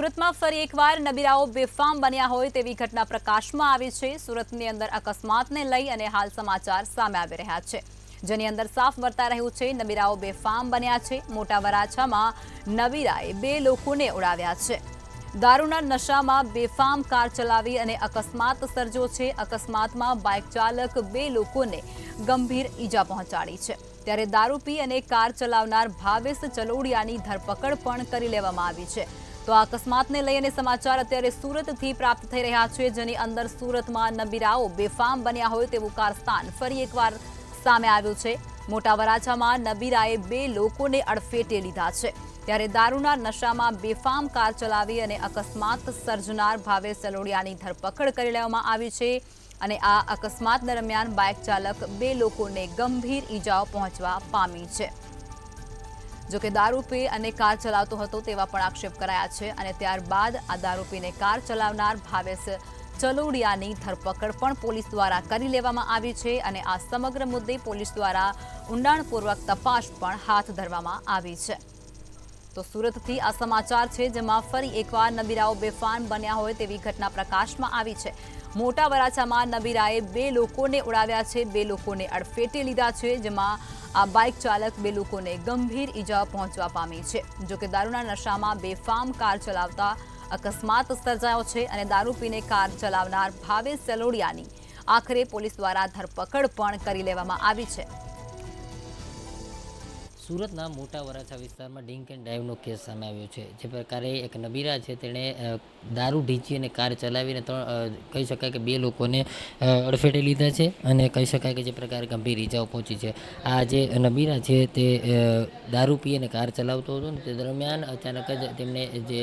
સુરતમાં ફરી એકવાર નબીરાઓ બેફામ બન્યા હોય તેવી ઘટના પ્રકાશમાં આવી છે। સુરતની અંદર અકસ્માતને લઈ અને હાલ સમાચાર સામે આવી રહ્યા છે, જેની અંદર સાફ વર્તાઈ રહ્યું છે નબીરાઓ બેફામ બન્યા છે। મોટા વરાછામાં નબીરાએ 2 લોકોને ઉડાવ્યા છે। દારૂના નશામાં બેફામ કાર ચલાવી અને અકસ્માત સર્જ્યો છે। અકસ્માતમાં બાઇક ચાલક 2 લોકોને ગંભીર ઈજા પહોંચાડી છે, ત્યારે દારૂ પી અને કાર ચલાવનાર ભાવેશ ચલોડિયાની ધરપકડ પણ કરી લેવામાં આવી છે। તો આ અકસ્માતને લઈને સમાચાર અત્યારે સુરતથી પ્રાપ્ત થઈ રહ્યા છે, જેની અંદર સુરતમાં નબીરાઓ બેફામ બન્યા હોય તેવું કારસ્તાન ફરી એકવાર સામે આવ્યું છે। મોટા વરાછામાં નબીરાએ 2 લોકોને અડફેટે લીધા છે, ત્યારે દારૂના નશામાં બેફામ કાર ચલાવી અને અકસ્માત સર્જનાર ભાવેશ ચલોડિયાની ધરપકડ કરી લેવામાં આવી છે અને આ અકસ્માત દરમિયાન બાઇક ચાલક 2 લોકોને ગંભીર ઈજાઓ પહોંચવા પામી છે। જો કે દારૂ પી અને કાર ચલાવતો હતો તેવા પણ આક્ષેપ કરાયા છે અને ત્યારબાદ આ દારૂ પીને કાર ચલાવનાર ભાવેશ ચલોડિયાની ધરપકડ પણ પોલીસ દ્વારા કરી લેવામાં આવી છે અને આ સમગ્ર મુદ્દે પોલીસ દ્વારા ઊંડાણપૂર્વક તપાસ પણ હાથ ધરવામાં આવી છે। તો સુરતથી આ સમાચાર છે, જેમાં ફરી એકવાર નબીરાઓ બેફામ બન્યા હોય તેવી ઘટના પ્રકાશમાં આવી છે। મોટા વરાછામાં નબીરાએ 2 લોકોને ઉડાવ્યા છે, 2 લોકોને અડફેટે લીધા છે, જેમાં આ બાઇક ચાલક 2 લોકોને ગંભીર ઈજા પહોંચવા પામી છે। જો કે દારૂના નશામાં બેફામ કાર ચલાવતા અકસ્માત સર્જાયો છે અને દારૂ પીને કાર ચલાવનાર ભાવેશ ચલોડિયાની આખરે પોલીસ દ્વારા ધરપકડ પણ કરી લેવામાં આવી છે। સુરતના મોટા વરાછા વિસ્તારમાં ડ્રિંક એન્ડ ડ્રાઈવનો કેસ સામે આવ્યો છે। જે પ્રકારે એક નબીરા છે તેણે દારૂ ઢીંચી અને કાર ચલાવીને કહી શકાય કે 2 લોકોને અડફેટે લીધા છે અને કહી શકાય કે જે પ્રકારે ગંભીર ઈજાઓ પહોંચી છે। આ જે નબીરા છે તે દારૂ પી અને કાર ચલાવતો હતો ને તે દરમિયાન અચાનક જ તેમને જે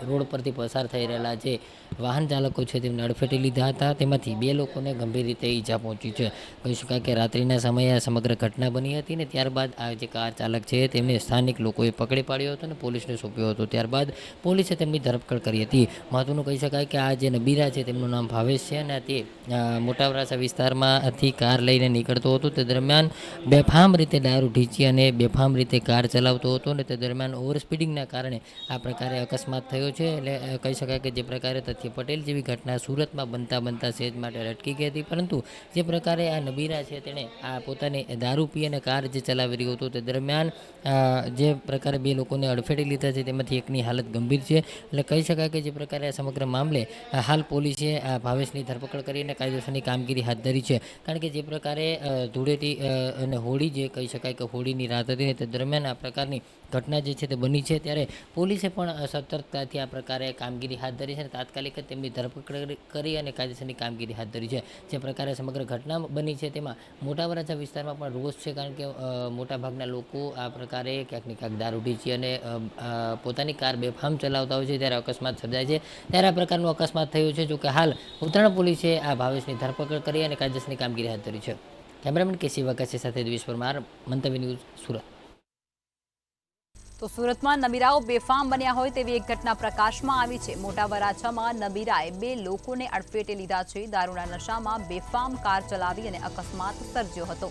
રોડ પરથી પસાર થઈ રહેલા જે વાહન ચાલકો છે તેમને અડફેટે લીધા હતા, તેમાંથી 2 લોકોને ગંભીર રીતે ઈજા પહોંચી છે। કહી શકાય કે રાત્રિના સમયે આ સમગ્ર ઘટના બની હતી ને ત્યારબાદ આ જે કાર ચાલક છે તેમને સ્થાનિક લોકોએ પકડી પાડ્યો હતો અને પોલીસને સોંપ્યો હતો। ત્યારબાદ પોલીસે તેમની ધરપકડ કરી હતી। મહત્વનું કહી શકાય કે આ જે નબીરા છે તેમનું નામ ભાવેશ છે અને તે મોટા વરાછા વિસ્તારમાંથી કાર લઈને નીકળતો હતો। તે દરમિયાન બેફામ રીતે દારૂ ઢીંચી અને બેફામ રીતે કાર ચલાવતો હતો અને તે દરમિયાન ઓવર સ્પીડિંગના કારણે આ પ્રકારે અકસ્માત થયો છે। એટલે કહી શકાય કે જે પ્રકારે તથ્ય પટેલ જેવી ઘટના સુરતમાં બનતા સહેજ માટે અટકી ગઈ હતી, પરંતુ જે પ્રકારે આ નબીરા છે તેણે આ પોતાની દારૂ પી અને કાર જે ચલાવી રહ્યો હતો તે દરમિયાન જે પ્રકારે 2 લોકોને અડફેટે લીધા છે તેમાંથી એકની હાલત ગંભીર છે। એટલે કહી શકાય કે જે પ્રકારે આ સમગ્ર મામલે હાલ પોલીસે આ ભાવેશની ધરપકડ કરીને કાયદેસરની કામગીરી હાથ ધરી છે। કારણ કે જે પ્રકારે ધૂળેટી અને હોળી જે કહી શકાય કે હોળીની રાત હતી તે દરમિયાન આ પ્રકારની ઘટના જે છે તે બની છે, ત્યારે પોલીસે પણ સતર્કતાથી આ પ્રકારે કામગીરી હાથ ધરી છે અને તાત્કાલિક જ તેમની ધરપકડ કરી અને કાયદેસરની કામગીરી હાથ ધરી છે। જે પ્રકારે સમગ્ર ઘટના બની છે તેમાં મોટા વરાછા વિસ્તારમાં પણ રોષ છે, કારણ કે મોટાભાગના લોકો આ પ્રકારે ક્યાંક ને ક્યાંક દારૂ ઢીંચી અને પોતાની કાર બેફામ ચલાવતા હોય છે ત્યારે અકસ્માત સર્જાય છે। ત્યારે આ પ્રકારનો અકસ્માત થયો છે। જો કે હાલ ઉત્તરાયણ પોલીસે આ ભાવેશની ધરપકડ કરી અને કાયદેસરની કામગીરી હાથ ધરી છે। કેમેરામેન કેસી વકાસી સાથે દ્વિશ પરમાર, મંતવ્ય ન્યૂઝ, સુરત। તો સુરતમાં નબીરાઓ બેફામ બન્યા હોય તેવી એક ઘટના પ્રકાશમાં આવી છે। મોટા વરાછામાં નબીરાએ 2 લોકોને અડફેટે લીધા છે। દારૂના નશામાં બેફામ કાર ચલાવી અને અકસ્માત સર્જ્યો હતો।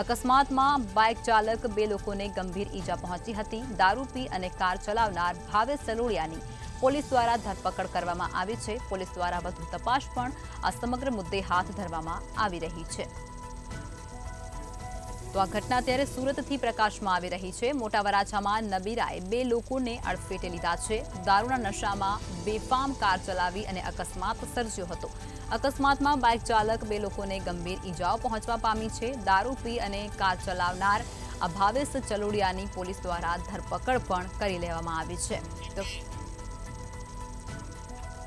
અકસ્માતમાં બાઇક ચાલક 2 લોકોને ગંભીર ઈજા પહોંચી હતી। દારૂ પી અને કાર ચલાવનાર ભાવેશ ચલોડિયાની પોલીસ દ્વારા ધરપકડ કરવામાં આવી છે। પોલીસ દ્વારા વધુ તપાસ પણ આ સમગ્ર મુદ્દે હાથ ધરવામાં આવી રહી છે। તો આ ઘટના અત્યારે સુરતથી પ્રકાશમાં આવી રહી છે। મોટા વરાછામાં નબીરાએ 2 લોકોને અડફેટે લીધા છે। દારૂના નશામાં બેફામ કાર ચલાવી અને અકસ્માત સર્જ્યો હતો। અકસ્માતમાં બાઇક ચાલક 2 લોકોને ગંભીર ઈજાઓ પહોંચવા પામી છે। દારૂ પી અને કાર ચલાવનાર આ ભાવેશ ચલોડિયાની પોલીસ દ્વારા ધરપકડ પણ કરી લેવામાં આવી છે।